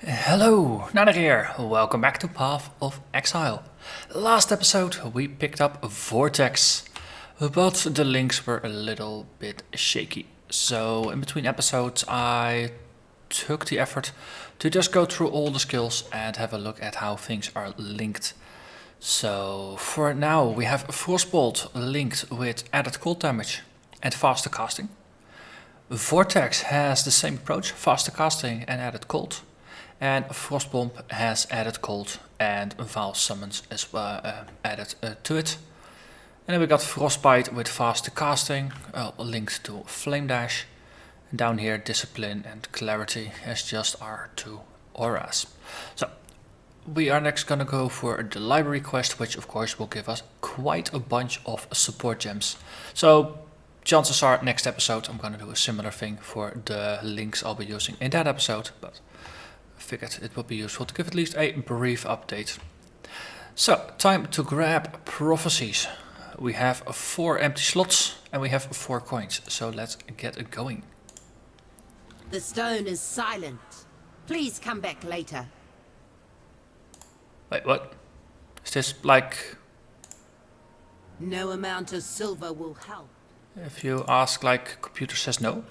Hello, Narnach here. Welcome back to Path of Exile. Last episode we picked up Vortex, but the links were a little bit shaky. So in between episodes I took the effort to just go through all the skills and have a look at how things are linked. So for now we have Frostbolt linked with added cold damage and faster casting. Vortex has the same approach, faster casting and added cold. And Frostbomb has added cold and Vaal summons as well added to it. And then we got Frostbite with faster casting, linked to Flame Dash. And down here Discipline and Clarity as just our two auras. So we are next gonna go for the library quest, which of course will give us quite a bunch of support gems. So chances are next episode I'm gonna do a similar thing for the links I'll be using in that episode, but figured it would be useful to give at least a brief update. So, time to grab Prophecies. We have 4 empty slots and we have 4 coins, so let's get it going. The stone is silent. Please come back later. Wait, what? Is this like... No amount of silver will help. If you ask, like, computer says no?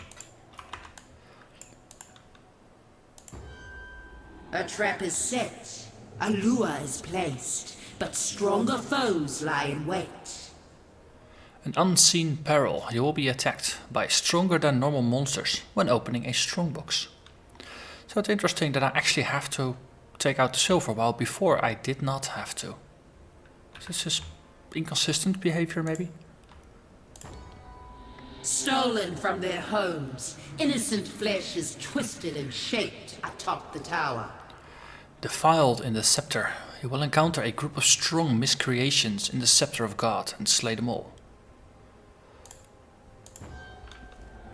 A trap is set, a lure is placed, but stronger foes lie in wait. An unseen peril. You will be attacked by stronger than normal monsters when opening a strongbox. So it's interesting that I actually have to take out the silver, while before I did not have to. This is inconsistent behavior maybe? Stolen from their homes, innocent flesh is twisted and shaped atop the tower. Defiled in the scepter, you will encounter a group of strong miscreations in the scepter of God and slay them all.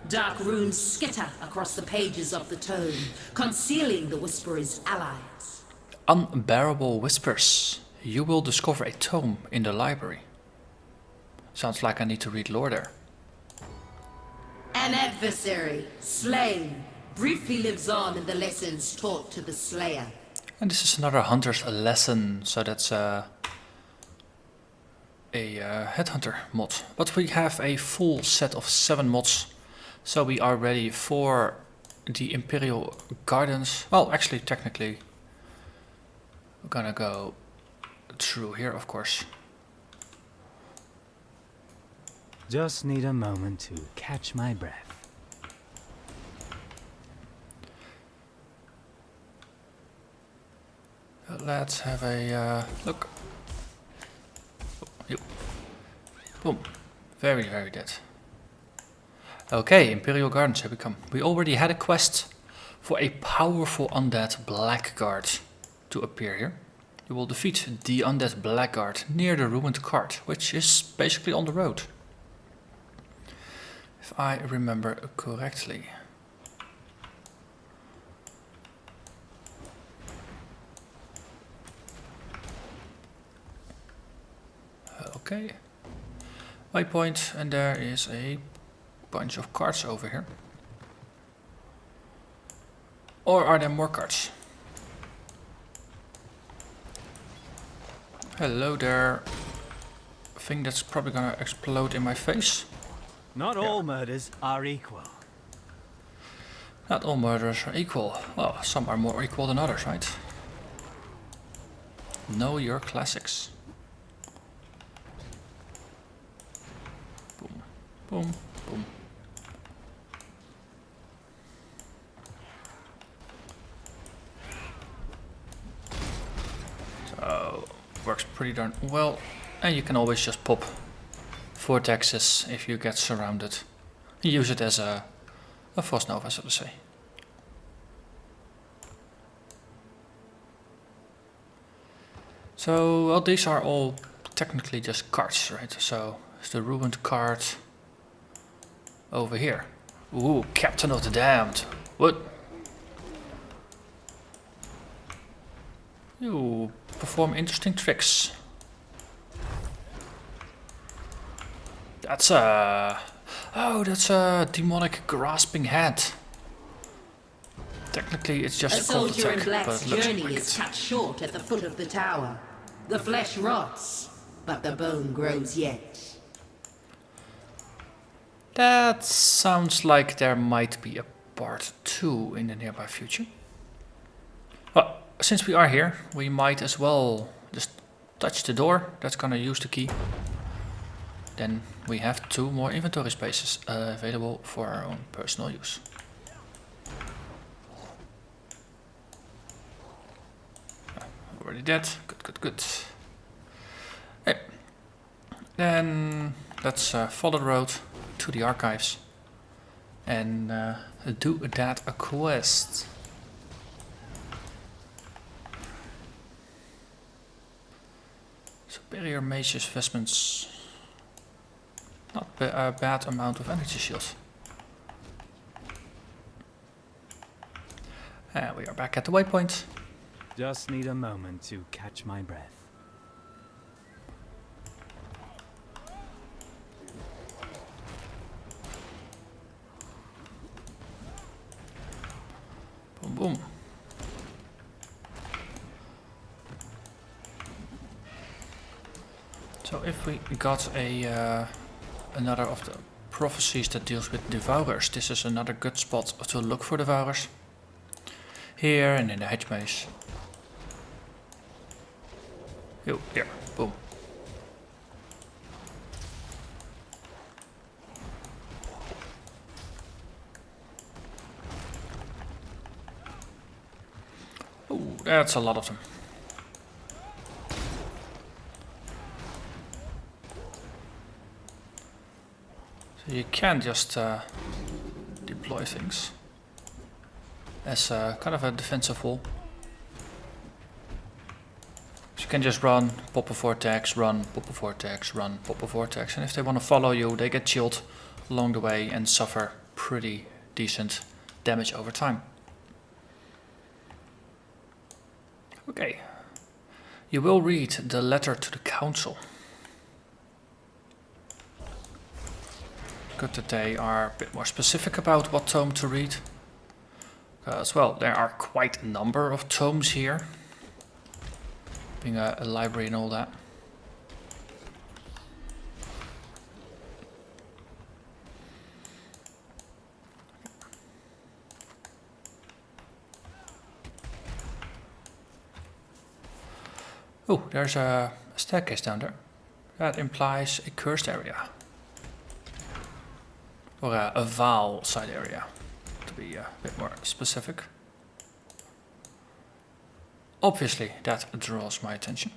Dark runes skitter across the pages of the tome, concealing the Whisperer's allies. Unbearable whispers. You will discover a tome in the library. Sounds like I need to read lore there. An adversary, slain, briefly lives on in the lessons taught to the Slayer. And this is another hunter's lesson, so that's a headhunter mod. But we have a full set of 7 mods, so we are ready for the Imperial Gardens. Well, actually, technically, we're gonna go through here, of course. Just need a moment to catch my breath. Let's have a look. Oh, boom. Very, very dead. Okay, Imperial Gardens, here we come. We already had a quest for a powerful undead blackguard to appear here. You will defeat the undead blackguard near the ruined cart, which is basically on the road. If I remember correctly. Okay. Waypoint, and there is a bunch of cards over here. Or are there more cards? Hello there. Thing that's probably gonna explode in my face. Not all murders are equal. Not all murderers are equal. Well, some are more equal than others, right? Know your classics. Boom, boom, boom. So, works pretty darn well. And you can always just pop vortexes if you get surrounded. You use it as a frost nova, so to say. So, well, these are all technically just cards, right? So, it's the ruined card over here. Ooh, Captain of the Damned. What? You perform interesting tricks. That's a... Oh, that's a demonic grasping hand. Technically, it's A just a cold soldier in attack, black's but it looks journey like is it. cut short at the foot of the tower. The flesh rots, but the bone grows yet. That sounds like there might be a part 2 in the nearby future. Well, since we are here, we might as well just touch the door. That's gonna use the key. Then we have 2 more inventory spaces available for our own personal use. Already dead. Good, good, good. Hey. Then let's follow the road to the archives and do that quest. Superior mage's vestments. Not a bad amount of energy shields. And we are back at the waypoint. Just need a moment to catch my breath. Boom, boom. So if we got a another of the prophecies that deals with devourers, this is another good spot to look for devourers. Here and in the hedge maze. Oh, here, boom. Oh, that's a lot of them. So you can just deploy things as kind of a defensive wall. So you can just run, pop a vortex, run, pop a vortex, run, pop a vortex, and if they want to follow you, they get chilled along the way and suffer pretty decent damage over time. Okay, you will read the letter to the council. Good that they are a bit more specific about what tome to read. As well, there are quite a number of tomes here, being a library and all that. Oh, there's a staircase down there. That implies a cursed area. Or a Vaal side area, to be a bit more specific. Obviously, that draws my attention.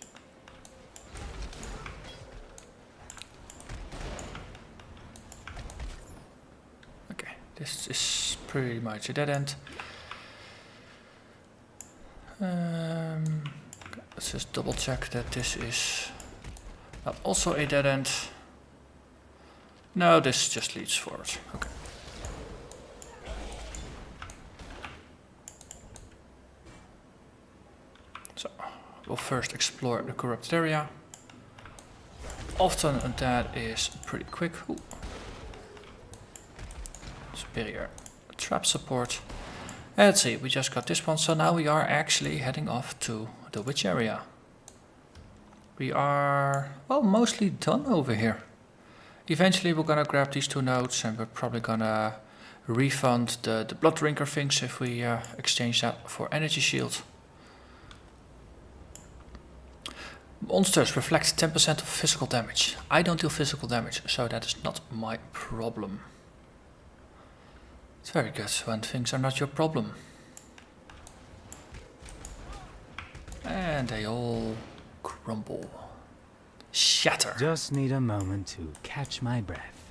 Okay, this is pretty much a dead end. Let's just double check that this is not also a dead end. No, this just leads forward. Okay. So, we'll first explore the corrupted area. Often that is pretty quick. Ooh. Superior trap support. And let's see, we just got this one, so now we are actually heading off to the witch area. We are, well, mostly done over here. Eventually we're gonna grab these 2 nodes and we're probably gonna refund the blood drinker things if we exchange that for energy shield. Monsters reflect 10% of physical damage. I don't deal physical damage, so that is not my problem. It's very good when things are not your problem. And they all crumble. Shatter. Just need a moment to catch my breath.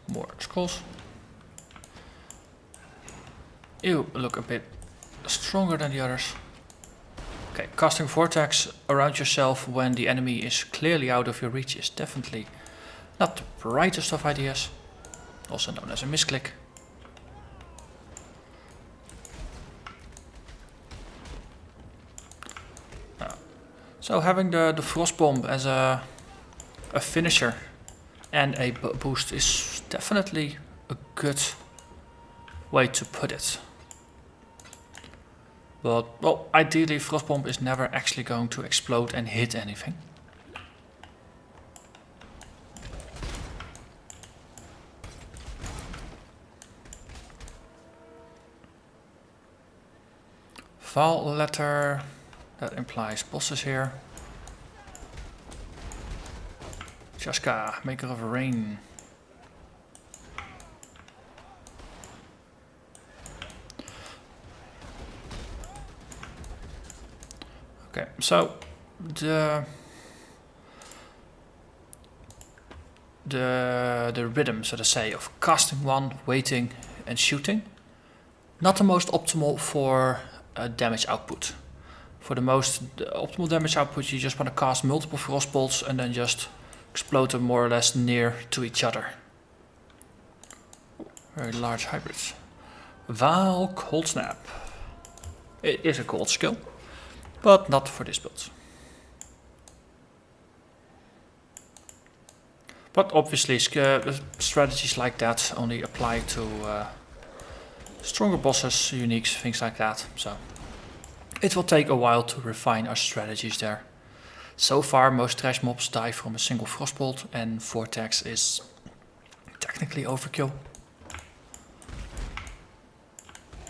More skulls. You look a bit stronger than the others. Okay, casting Vortex around yourself when the enemy is clearly out of your reach is definitely not the brightest of ideas. Also known as a misclick. So having the Frostbomb as a finisher and a boost is definitely a good way to put it. But, well, ideally Frostbomb is never actually going to explode and hit anything. Vaal letter, that implies bosses here. Jaska, maker of rain. Okay, so the rhythm, so to say, of casting one, waiting, and shooting, not the most optimal for damage output. For the most optimal damage output, you just want to cast multiple Frostbolts and then just explode them more or less near to each other. Very large hybrids. Vaal Cold Snap. It is a cold skill, but not for this build. But obviously strategies like that only apply to stronger bosses, uniques, things like that. So it will take a while to refine our strategies there. So far most trash mobs die from a single Frostbolt, and Vortex is technically overkill.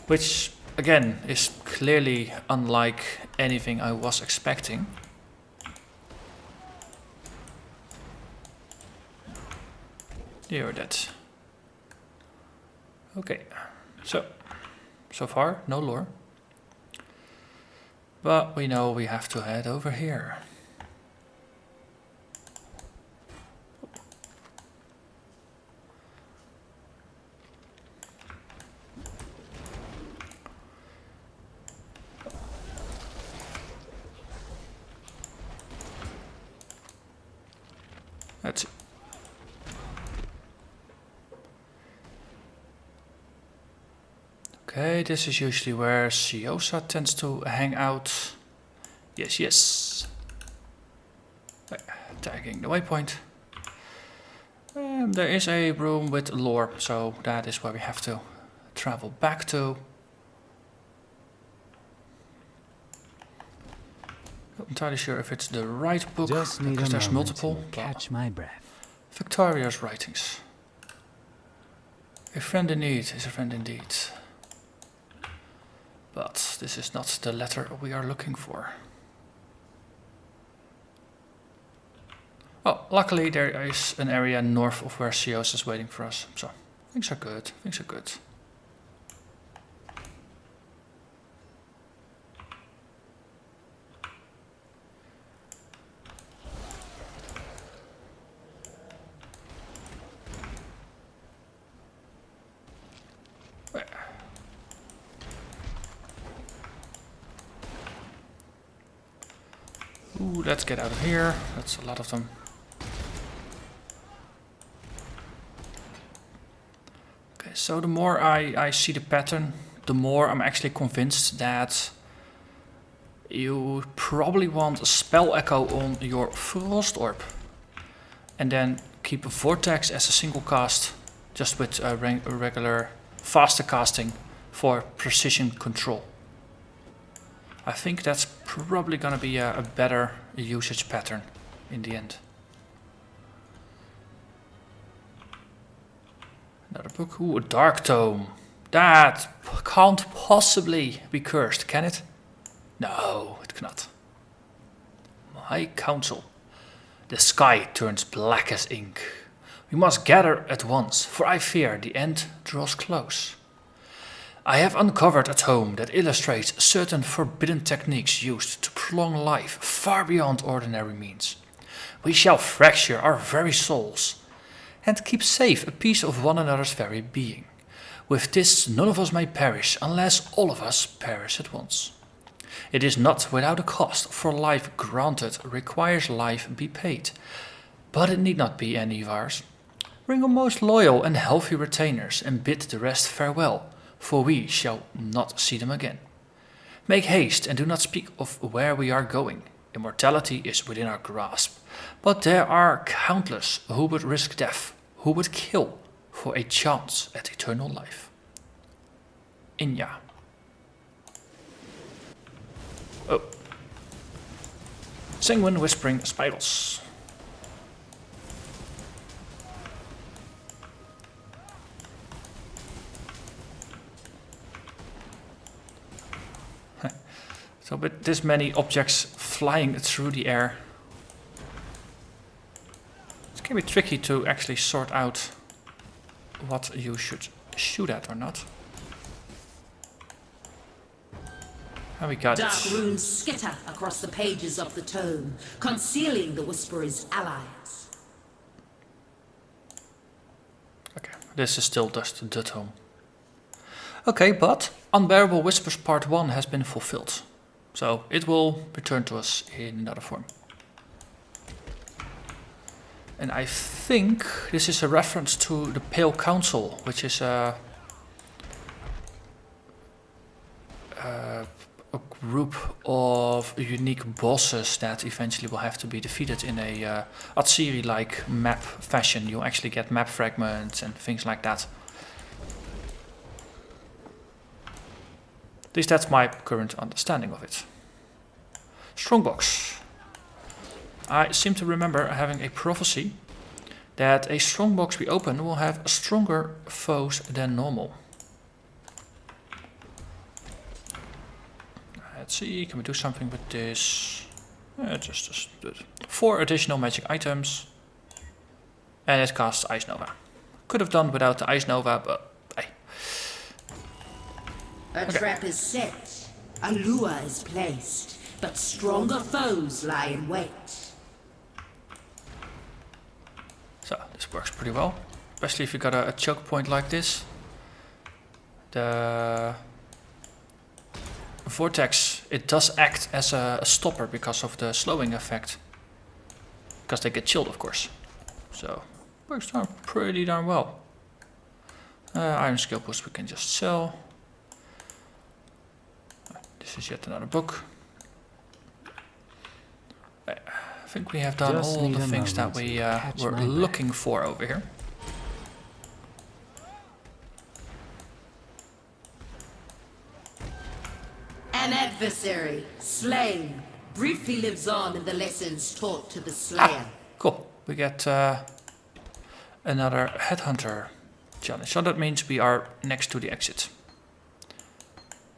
Which again is clearly unlike anything I was expecting. You're dead. Okay, so far no lore. But we know we have to head over here. Let's see. Okay, this is usually where Siosa tends to hang out. Yes, yes. Tagging the waypoint. There is a room with lore, so that is where we have to travel back to. Not entirely sure if it's the right book, because there's multiple. Catch my breath. Victoria's writings. A friend in need is a friend indeed. But this is not the letter we are looking for. Well, luckily there is an area north of where Sios is waiting for us, so things are good, things are good. Ooh, let's get out of here. That's a lot of them. Okay, so the more I see the pattern, the more I'm actually convinced that you probably want a spell echo on your Frost Orb. And then keep a Vortex as a single cast, just with a regular faster casting for precision control. I think that's probably gonna be a better usage pattern in the end. Another book. Ooh, a Dark Tome. That can't possibly be cursed, can it? No, it cannot. My counsel. The sky turns black as ink. We must gather at once, for I fear the end draws close. I have uncovered a tome that illustrates certain forbidden techniques used to prolong life far beyond ordinary means. We shall fracture our very souls and keep safe a piece of one another's very being. With this, none of us may perish unless all of us perish at once. It is not without a cost, for life granted requires life be paid, but it need not be any of ours. Bring our most loyal and healthy retainers and bid the rest farewell, for we shall not see them again. Make haste and do not speak of where we are going. immortality is within our grasp, but there are countless who would risk death, who would kill for a chance at eternal life. Inya. Oh. Sanguine Whispering Spirals. So with this many objects flying through the air, it can be tricky to actually sort out what you should shoot at or not. And we got Dark runes skitter across the pages of the tome, concealing the Whisperer's allies. Okay, this is still just the tome. Okay, but Unbearable Whispers Part 1 has been fulfilled. So it will return to us in another form. And I think this is a reference to the Pale Council, which is a group of unique bosses that eventually will have to be defeated in a Atsiri-like map fashion. You'll actually get map fragments and things like that. At least that's my current understanding of it. Strongbox. I seem to remember having a prophecy that a strongbox we open will have stronger foes than normal. Let's see, can we do something with this? Just 4 additional magic items. And it casts Ice Nova. Could have done without the Ice Nova, but hey. A trap is set, a lure is placed, but stronger foes lie in wait. So this works pretty well, especially if you got a choke point like this. The Vortex, it does act as a stopper because of the slowing effect. Because they get chilled, of course. So works pretty darn well. Iron Skill Boost we can just sell. This is yet another book. I think we have done Just all need the a things that moment we to catch were my breath. looking for over here. An adversary, slain, briefly lives on in the lessons taught to the slayer. Cool. We get another Headhunter challenge. So that means we are next to the exit.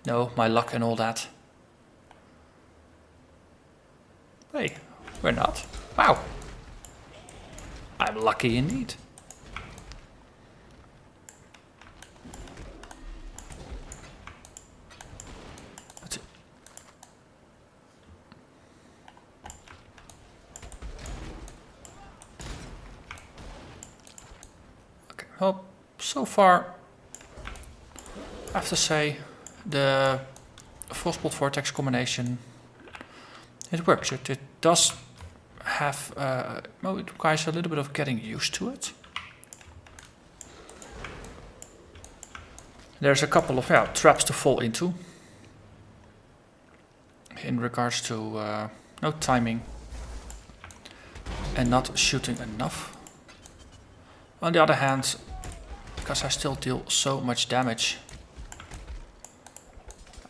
No, my luck and all that. Hey, we're not. Wow. I'm lucky indeed. That's it. Okay, well, so far, I have to say, the Frostbolt Vortex combination, it works. It does have, well, it requires a little bit of getting used to it. There's a couple of traps to fall into in regards to no timing and not shooting enough. On the other hand, because I still deal so much damage,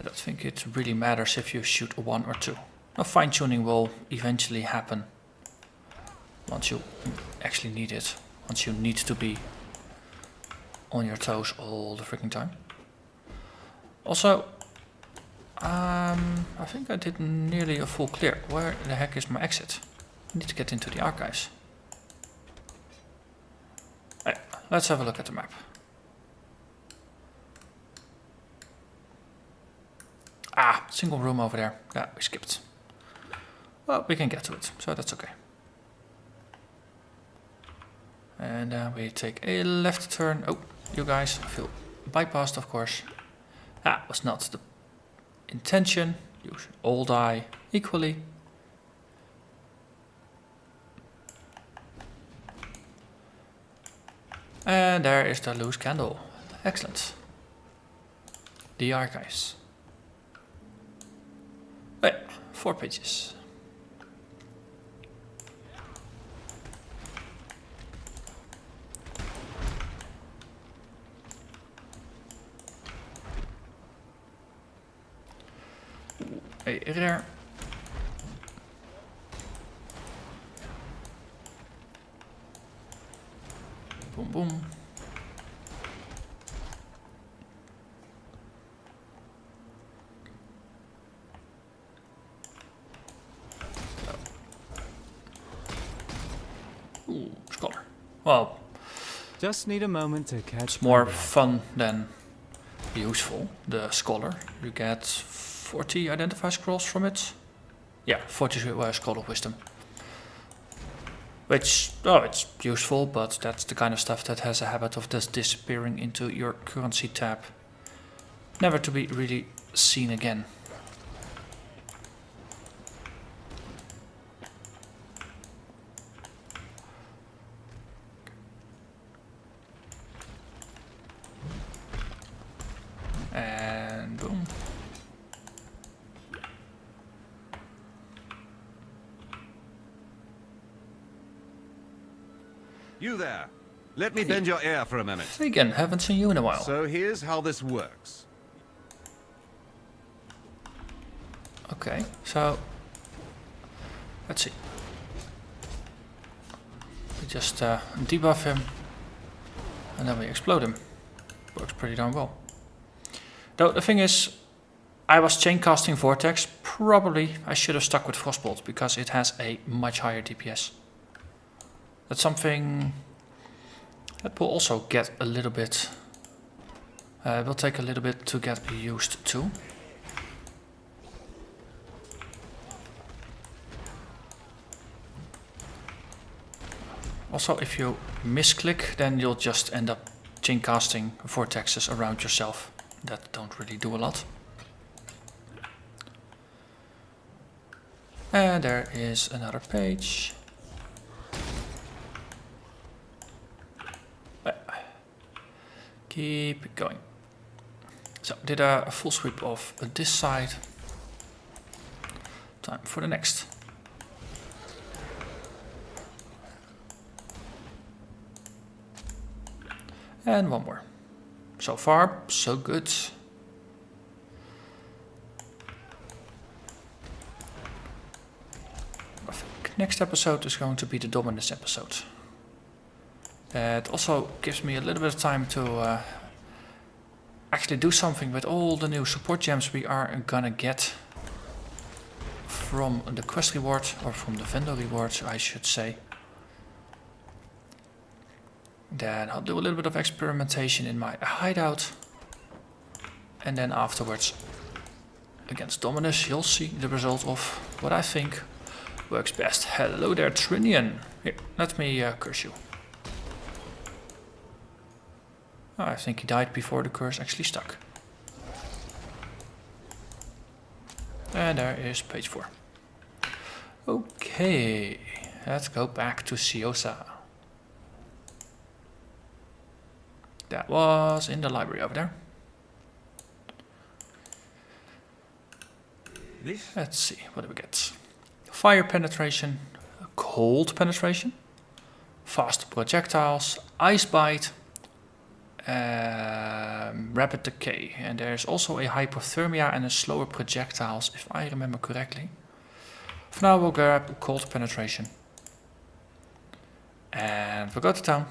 I don't think it really matters if you shoot 1 or 2. Now, fine-tuning will eventually happen once you actually need it, once you need to be on your toes all the freaking time. Also, I think I did nearly a full clear. Where the heck is my exit? I need to get into the archives. Hey, let's have a look at the map. Ah, single room over there. Yeah, we skipped. Well, we can get to it, so that's okay. And we take a left turn. Oh, you guys feel bypassed, of course. That was not the intention. You should all die equally. And there is the loose candle. Excellent. The archives. Wait, 4 pages. a rare. Boom, boom. Ooh, scholar. Well, Just need a moment to catch. it's more fun than useful. The scholar, you get 40 identify scrolls from it. Yeah, 40 scroll of wisdom. Which, oh, it's useful, but that's the kind of stuff that has a habit of just disappearing into your currency tab, never to be really seen again. And boom. You there. Let me bend your ear for a minute. Again, haven't seen you in a while. So here's how this works. Okay, so let's see. We just debuff him and then we explode him. Works pretty darn well. Though the thing is, I was chain casting Vortex. Probably I should have stuck with Frostbolt because it has a much higher DPS. That's something that will also get a little bit, will take a little bit to get used to. Also, if you misclick, then you'll just end up chain casting vortexes around yourself that don't really do a lot. And there is another page. Keep it going. So, did a full sweep of this side. Time for the next. And one more. So far, so good. I think next episode is going to be the Dominus episode. It also gives me a little bit of time to actually do something with all the new support gems we are gonna get from the quest reward, or from the vendor rewards, I should say. Then I'll do a little bit of experimentation in my hideout. And then afterwards, against Dominus, you'll see the result of what I think works best. Hello there, Trinian. Here, let me curse you. Oh, I think he died before the curse actually stuck. And there is page 4. Okay, let's go back to Siosa. That was in the library over there. Let's see, what do we get? Fire penetration, cold penetration, fast projectiles, ice bite, rapid decay. And there's also a hypothermia and a slower projectiles, if I remember correctly. For now we'll grab cold penetration. And we'll go to town.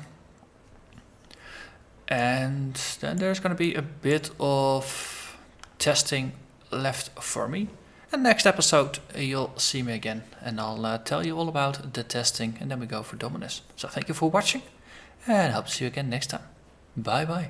And then there's going to be a bit of testing left for me. And next episode you'll see me again and I'll tell you all about the testing and then we go for Dominus. So thank you for watching and hope to see you again next time. Bye bye.